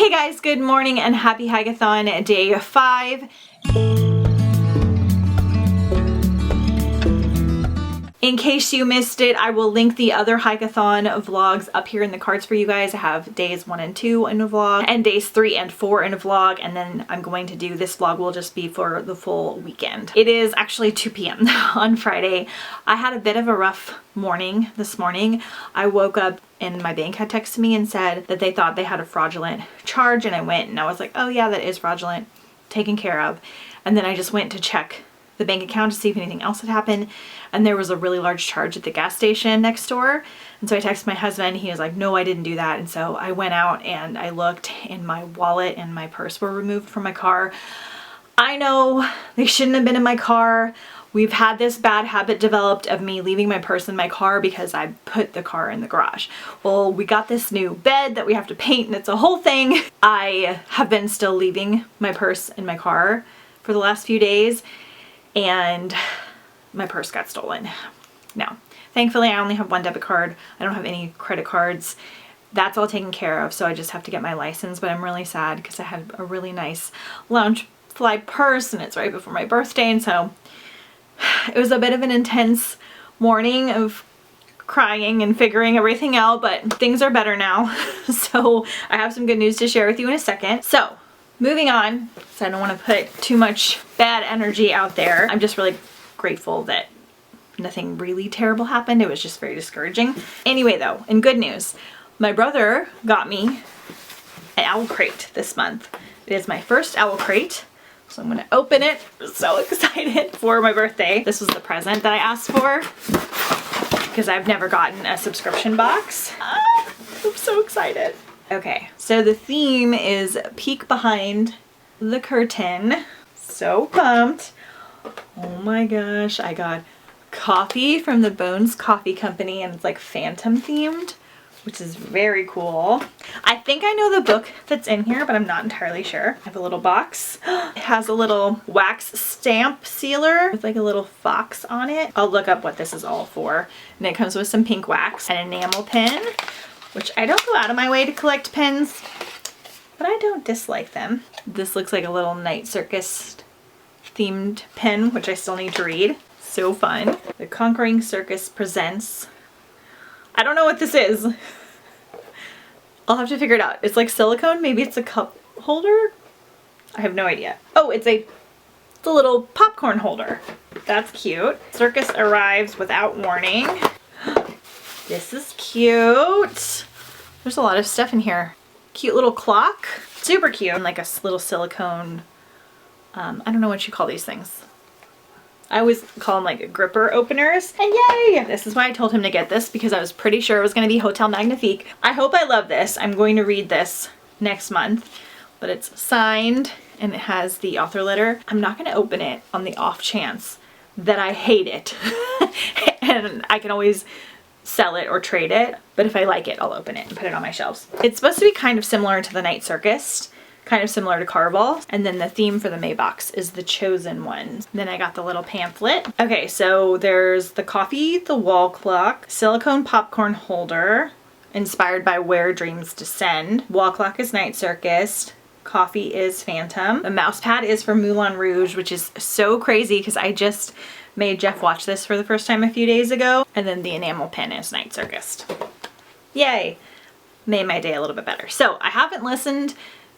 Hey guys, good morning and happy Hikeathon day 5. In case you missed it, I will link the other Hikeathon vlogs up here in the cards for you guys. I have days 1 and 2 in a vlog and days 3 and 4 in a vlog, and then I'm going to do this vlog will just be for the full weekend. It is actually 2 p.m. on Friday. I had a bit of a rough morning this morning. I woke up and my bank had texted me and said that they thought they had a fraudulent charge, and I went and I was like, oh yeah, that is fraudulent, taken care of. And then I just went to check the bank account to see if anything else had happened, and there was a really large charge at the gas station next door. And so I texted my husband. He was like, no, I didn't do that. And so I went out and I looked, and my wallet and my purse were removed from my car. I know they shouldn't have been in my car. We've had this bad habit developed of me leaving my purse in my car because I put the car in the garage. Well, we got this new bed that we have to paint, and it's a whole thing. I have been still leaving my purse in my car for the last few days, and my purse got stolen. Now, thankfully I only have one debit card. I don't have any credit cards. That's all taken care of, so I just have to get my license, but I'm really sad because I had a really nice Loungefly purse, and it's right before my birthday, and so it was a bit of an intense morning of crying and figuring everything out, but things are better now. So I have some good news to share with you in a second. So moving on, so I don't want to put too much bad energy out there. I'm just really grateful that nothing really terrible happened. It was just very discouraging. Anyway though, in good news, my brother got me an owl crate this month. It is my first owl crate, so I'm gonna open it. I'm so excited for my birthday. This was the present that I asked for because I've never gotten a subscription box. I'm so excited. Okay, so the theme is peek behind the curtain. So pumped. Oh my gosh, I got coffee from the Bones Coffee Company, and it's like Phantom themed, which is very cool. I think I know the book that's in here, but I'm not entirely sure. I have a little box. It has a little wax stamp sealer with like a little fox on it. I'll look up what this is all for. And it comes with some pink wax, an enamel pen, which I don't go out of my way to collect pens, but I don't dislike them. This looks like a little night circus themed pen, which I still need to read. So fun. The Conquering Circus Presents. I don't know what this is. I'll have to figure it out. It's like silicone. Maybe it's a cup holder. I have no idea. Oh, it's a little popcorn holder. That's cute. Circus arrives without warning. This is cute. There's a lot of stuff in here. Cute little clock. Super cute. And like a little silicone, I don't know what you call these things. I always call them like gripper openers. And yay! This is why I told him to get this, because I was pretty sure it was going to be Hotel Magnifique. I hope I love this. I'm going to read this next month, but it's signed and it has the author letter. I'm not going to open it on the off chance that I hate it. And I can always sell it or trade it, but if I like it, I'll open it and put it on my shelves. It's supposed to be kind of similar to the Night Circus, kind of similar to Carvel, and then the theme for the May box is the Chosen One. Then I got the little pamphlet. Okay, so there's the coffee, the wall clock, silicone popcorn holder, inspired by Where Dreams Descend. Wall clock is Night Circus. Coffee is Phantom. The mouse pad is for Moulin Rouge, which is so crazy because I just made Jeff watch this for the first time a few days ago. And then the enamel pen is Night Circus. Yay! Made my day a little bit better. So I haven't listened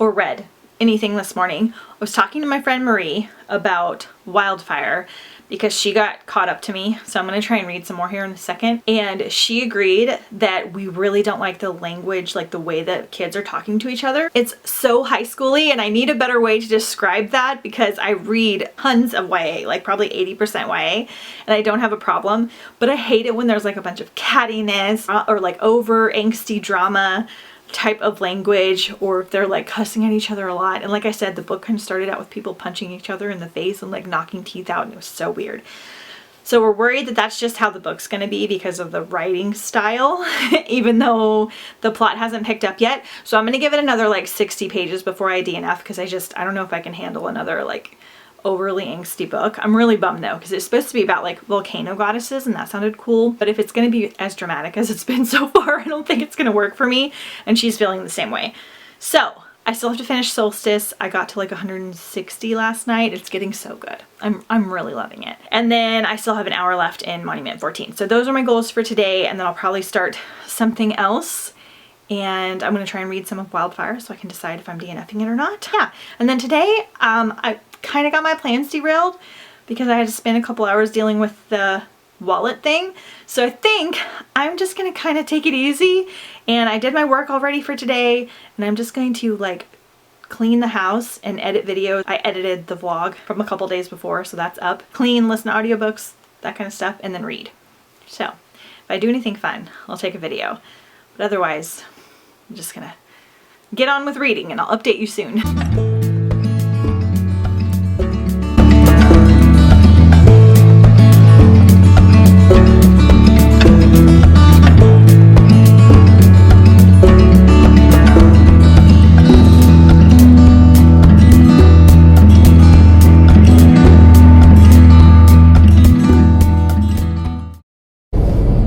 or read anything this morning. I was talking to my friend Marie about Wildfire because she got caught up to me. So I'm going to try and read some more here in a second. And she agreed that we really don't like the language, like the way that kids are talking to each other. It's so high schooly, and I need a better way to describe that because I read tons of YA, like probably 80% YA, and I don't have a problem. But I hate it when there's like a bunch of cattiness or like over angsty drama type of language, or if they're like cussing at each other a lot. And like I said, the book kind of started out with people punching each other in the face and like knocking teeth out, and it was so weird. So we're worried that that's just how the book's going to be because of the writing style, even though the plot hasn't picked up yet. So I'm going to give it another like 60 pages before I DNF because I don't know if I can handle another like overly angsty book. I'm really bummed though, because it's supposed to be about like volcano goddesses and that sounded cool, but if it's going to be as dramatic as it's been so far, I don't think it's going to work for me, and she's feeling the same way. So I still have to finish Solstice. I got to like 160 last night. It's getting so good. I'm really loving it. And then I still have an hour left in Monument 14. So those are my goals for today, and then I'll probably start something else. And I'm going to try and read some of Wildfire so I can decide if I'm DNFing it or not. Yeah. And then today, I kind of got my plans derailed because I had to spend a couple hours dealing with the wallet thing. So I think I'm just going to kind of take it easy, and I did my work already for today, and I'm just going to like clean the house and edit videos. I edited the vlog from a couple days before, so that's up. Clean, listen to audiobooks, that kind of stuff, and then read. So if I do anything fun, I'll take a video. But otherwise, I'm just gonna get on with reading, and I'll update you soon.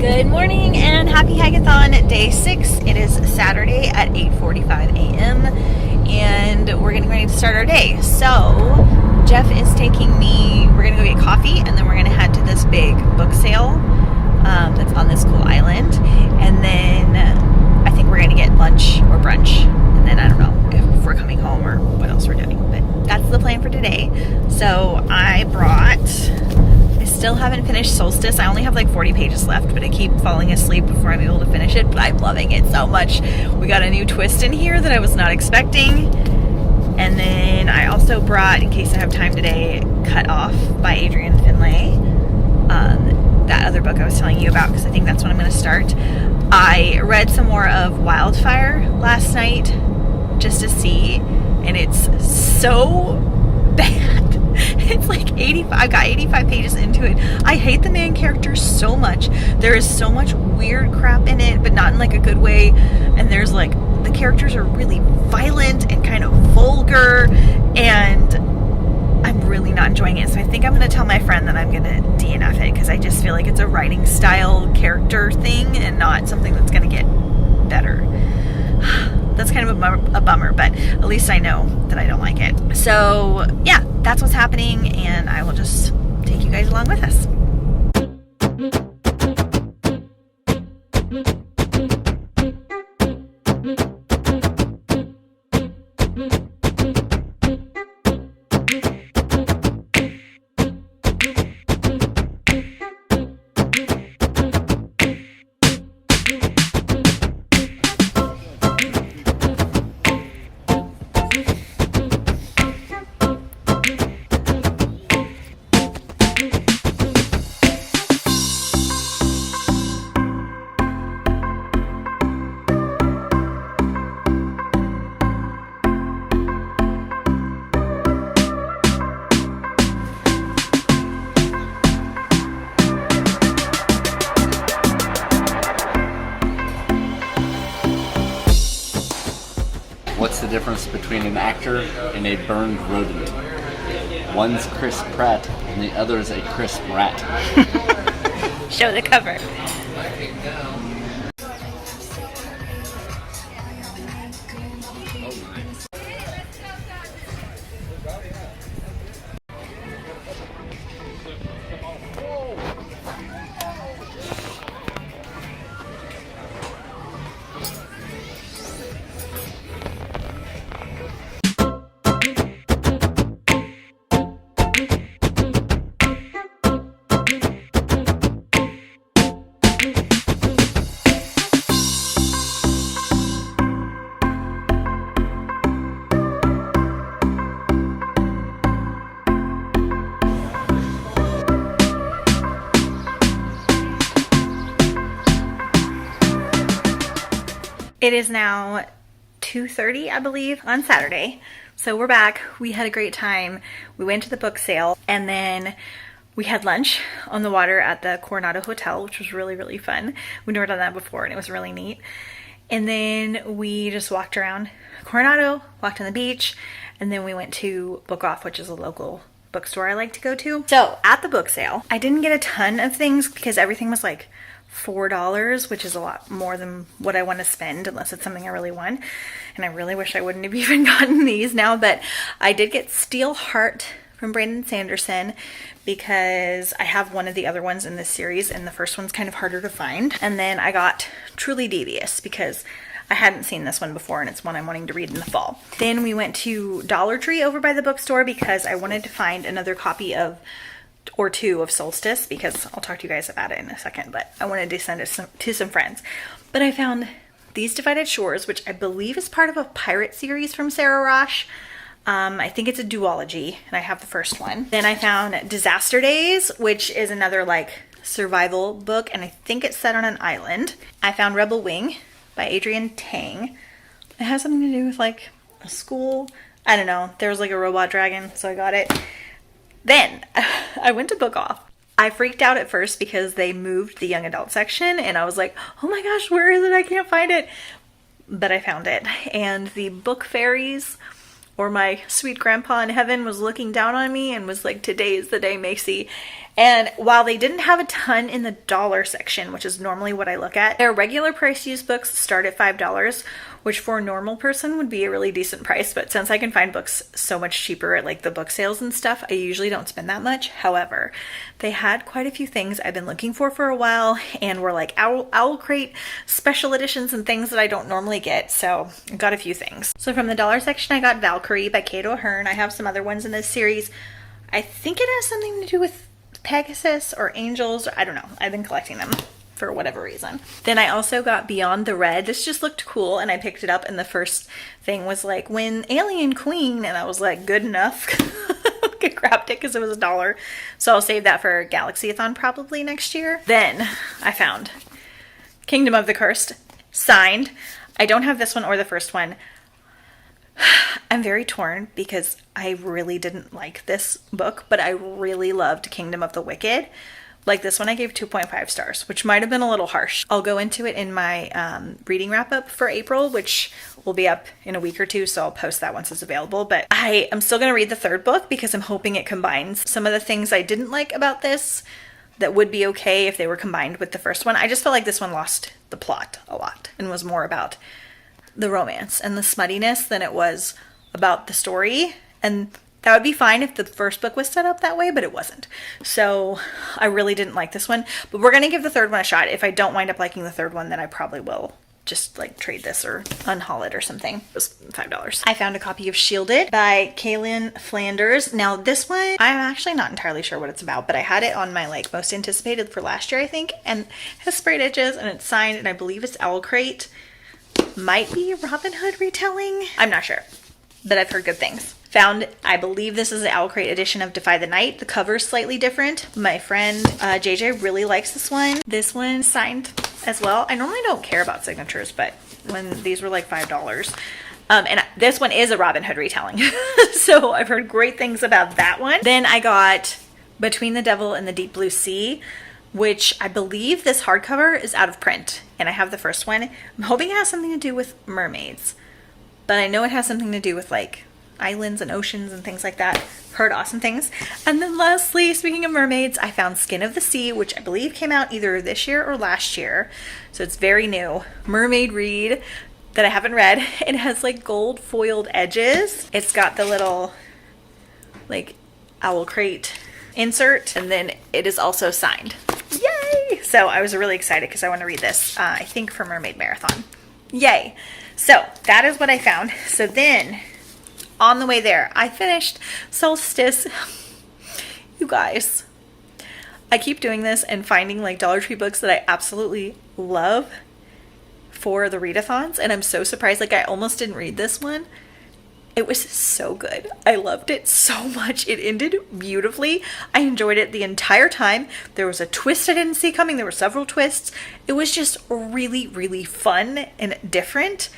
Good morning and happy Hikeathon day 6. It is Saturday at 8:45 a.m. and we're getting ready to start our day. So Jeff is taking me, we're gonna go get coffee, and then we're gonna head to this big book sale that's on this cool island, and then I think we're gonna get lunch or brunch, and then I don't know if we're coming home or what else we're doing, but that's the plan for today. So I still haven't finished Solstice. I only have like 40 pages left, but I keep falling asleep before I'm able to finish it, but I'm loving it so much. We got a new twist in here that I was not expecting. And then I also brought, in case I have time today, Cut Off by Adrian Finlay. That other book I was telling you about, because I think that's what I'm going to start. I read some more of Wildfire last night just to see, and it's so bad. It's like 85, I got 85 pages into it. I hate the main character so much. There is so much weird crap in it, but not in like a good way. And there's like, the characters are really violent and kind of vulgar, and I'm really not enjoying it. So I think I'm going to tell my friend that I'm going to DNF it, because I just feel like it's a writing style character thing and not something that's going to get better. That's kind of a bummer, but at least I know that I don't like it. So yeah, that's what's happening, and I will just take you guys along with us. What's the difference between an actor and a burned rodent? One's Chris Pratt and the other is a crisp rat. Show the cover. It is now 2:30, I believe, on Saturday. So we're back. We had a great time. We went to the book sale, and then we had lunch on the water at the Coronado Hotel, which was really, really fun. We'd never done that before, and it was really neat. And then we just walked around Coronado, walked on the beach, and then we went to Book Off, which is a local bookstore I like to go to. So at the book sale, I didn't get a ton of things because everything was like $4, which is a lot more than what I want to spend unless it's something I really want. And I really wish I wouldn't have even gotten these now, but I did get Steel Heart from Brandon Sanderson because I have one of the other ones in this series and the first one's kind of harder to find. And then I got Truly Devious because I hadn't seen this one before and it's one I'm wanting to read in the fall. Then we went to Dollar Tree over by the bookstore because I wanted to find another copy of or two of Solstice, because I'll talk to you guys about it in a second, but I wanted to send it to some friends. But I found These Divided Shores, which I believe is part of a pirate series from Sarah Rosh. I think it's a duology, and I have the first one. Then I found Disaster Days, which is another like survival book, and I think it's set on an island. I found Rebel Wing by Adrienne Tang. It has something to do with like a school. I don't know. There was like a robot dragon, so I got it. Then I went to Book Off. I freaked out at first because they moved the young adult section and I was like, oh my gosh, where is it? I can't find it. But I found it. And the book fairies, or my sweet grandpa in heaven, was looking down on me and was like, today is the day, Macy. And while they didn't have a ton in the dollar section, which is normally what I look at, their regular price used books start at $5, which for a normal person would be a really decent price. But since I can find books so much cheaper at like the book sales and stuff, I usually don't spend that much. However, they had quite a few things I've been looking for a while and were like Owl Crate special editions and things that I don't normally get. So I got a few things. So from the dollar section, I got Valkyrie by Kate O'Hearn. I have some other ones in this series. I think it has something to do with Pegasus or angels, or I don't know. I've been collecting them for whatever reason. Then I also got Beyond the Red. This just looked cool and I picked it up, and the first thing was like, when Alien Queen, and I was like, good enough. I grabbed it because it was $1. So I'll save that for Galaxyathon probably next year. Then I found Kingdom of the Cursed, signed. I don't have this one or the first one. I'm very torn because I really didn't like this book, but I really loved Kingdom of the Wicked. Like this one I gave 2.5 stars, which might have been a little harsh. I'll go into it in my reading wrap up for April, which will be up in a week or two, so I'll post that once it's available. But I am still going to read the third book because I'm hoping it combines some of the things I didn't like about this that would be okay if they were combined with the first one. I just felt like this one lost the plot a lot and was more about the romance and the smuttiness than it was about the story. And that would be fine if the first book was set up that way, but it wasn't. So I really didn't like this one, but we're going to give the third one a shot. If I don't wind up liking the third one, then I probably will just like trade this or unhaul it or something. It was $5. I found a copy of Shielded by Kaylin Flanders. Now this one, I'm actually not entirely sure what it's about, but I had it on my like most anticipated for last year, I think, and it has sprayed edges and it's signed, and I believe it's Owl Crate. Might be a Robin Hood retelling. I'm not sure, but I've heard good things. Found, I believe this is the Owl Crate edition of Defy the Night. The cover's slightly different. My friend JJ really likes this one. This one signed as well. I normally don't care about signatures, but when these were like $5. And this one is a Robin Hood retelling. So I've heard great things about that one. Then I got Between the Devil and the Deep Blue Sea, which I believe this hardcover is out of print, and I have the first one. I'm hoping it has something to do with mermaids, but I know it has something to do with like islands and oceans and things like that. Heard awesome things. And then lastly, speaking of mermaids, I found Skin of the Sea, which I believe came out either this year or last year, so it's very new. Mermaid read that I haven't read. It has like gold foiled edges. It's got the little like Owl Crate insert, and then it is also signed. Yay! So I was really excited because I want to read this, I think for Mermaid Marathon. Yay! So that is what I found. So then on the way there, I finished Solstice. You guys, I keep doing this and finding like Dollar Tree books that I absolutely love for the readathons, and I'm so surprised. Like I almost didn't read this one. It was so good. I loved it so much. It ended beautifully. I enjoyed it the entire time. There was a twist I didn't see coming. There were several twists. It was just really, really fun and different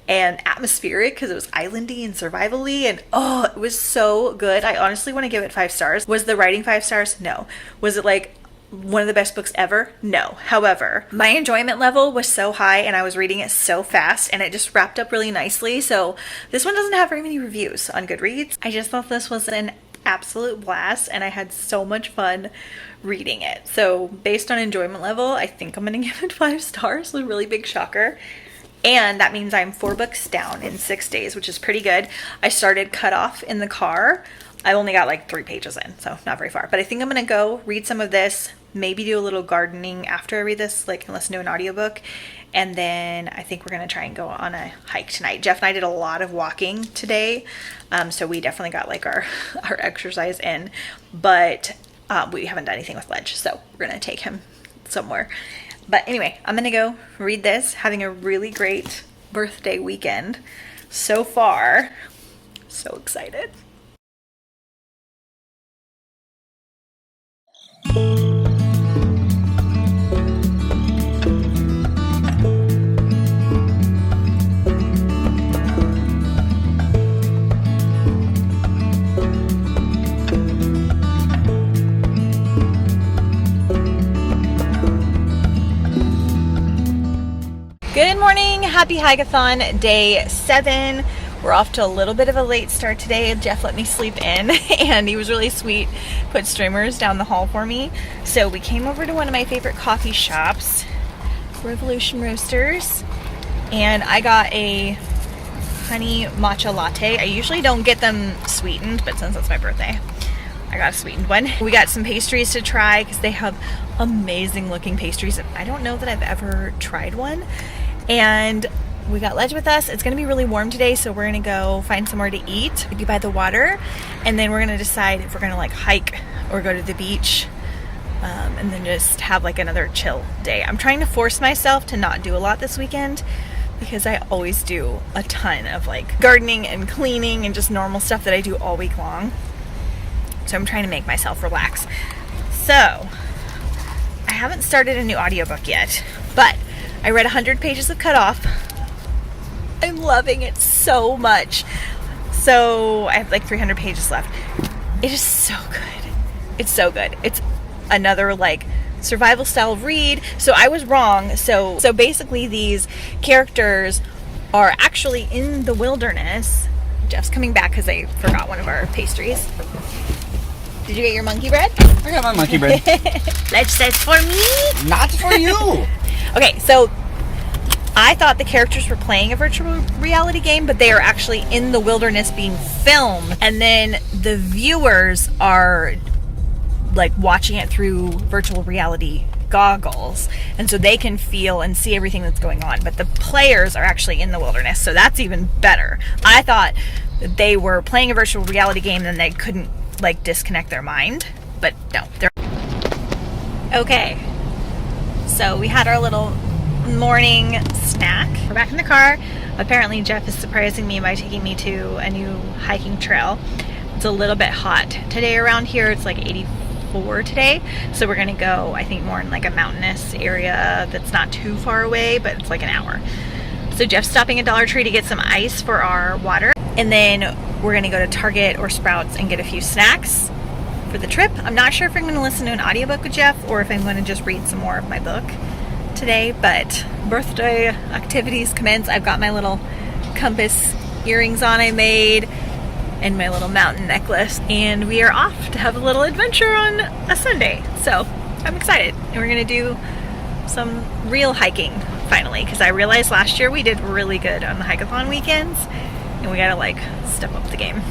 and atmospheric because it was islandy and survival-y, and oh, it was so good. I honestly want to give it 5 stars. Was the writing 5 stars? No. Was it like one of the best books ever? No. However, my enjoyment level was so high and I was reading it so fast, and it just wrapped up really nicely. So this one doesn't have very many reviews on Goodreads. I just thought this was an absolute blast, and I had so much fun reading it. So based on enjoyment level, I think I'm gonna give it 5 stars. A really big shocker. And that means I'm 4 books down in 6 days, which is pretty good. I started Cut Off in the car. I only got like 3 pages in, so not very far. But I think I'm gonna go read some of this, maybe do a little gardening after I read this, like listen to an audiobook. And then I think we're gonna try and go on a hike tonight. Jeff and I did a lot of walking today. So we definitely got like our exercise in, but we haven't done anything with Ledge. So we're gonna take him somewhere. But anyway, I'm gonna go read this, having a really great birthday weekend so far. So excited. Good morning, happy Hikeathon, day 7. We're off to a little bit of a late start today. Jeff let me sleep in and he was really sweet, put streamers down the hall for me. So we came over to one of my favorite coffee shops, Revolution Roasters, and I got a honey matcha latte. I usually don't get them sweetened, but since it's my birthday, I got a sweetened one. We got some pastries to try because they have amazing looking pastries. I don't know that I've ever tried one. And we got Ledge with us. It's gonna be really warm today, so we're gonna go find somewhere to eat, maybe by the water, and then we're gonna decide if we're gonna like hike or go to the beach, and then just have like another chill day. I'm trying to force myself to not do a lot this weekend because I always do a ton of like gardening and cleaning and just normal stuff that I do all week long. So I'm trying to make myself relax. So I haven't started a new audiobook yet, but I read 100 pages of Cut Off. I'm loving it so much. So I have like 300 pages left. It is so good. It's so good. It's another like survival style read. So I was wrong. So basically these characters are actually in the wilderness. Jeff's coming back because I forgot one of our pastries. Did you get your monkey bread? I got my monkey bread. Ledge says for me. Not for you. Okay, so I thought the characters were playing a virtual reality game, but they are actually in the wilderness being filmed. And then the viewers are like watching it through virtual reality goggles. And so they can feel and see everything that's going on. But the players are actually in the wilderness, so that's even better. I thought that they were playing a virtual reality game and they couldn't like disconnect their mind. But no, they're... Okay. So we had our little morning snack. We're back in the car. Apparently Jeff is surprising me by taking me to a new hiking trail. It's a little bit hot today around here. It's like 84 today. So we're gonna go, I think, more in like a mountainous area that's not too far away, but it's like an hour. So Jeff's stopping at Dollar Tree to get some ice for our water. And then we're gonna go to Target or Sprouts and get a few snacks for the trip. I'm not sure if I'm gonna listen to an audiobook with Jeff or if I'm gonna just read some more of my book today, but birthday activities commence. I've got my little compass earrings on I made and my little mountain necklace, and we are off to have a little adventure on a Sunday. So I'm excited, and we're gonna do some real hiking finally, because I realized last year we did really good on the Hikeathon weekends and we gotta like step up the game.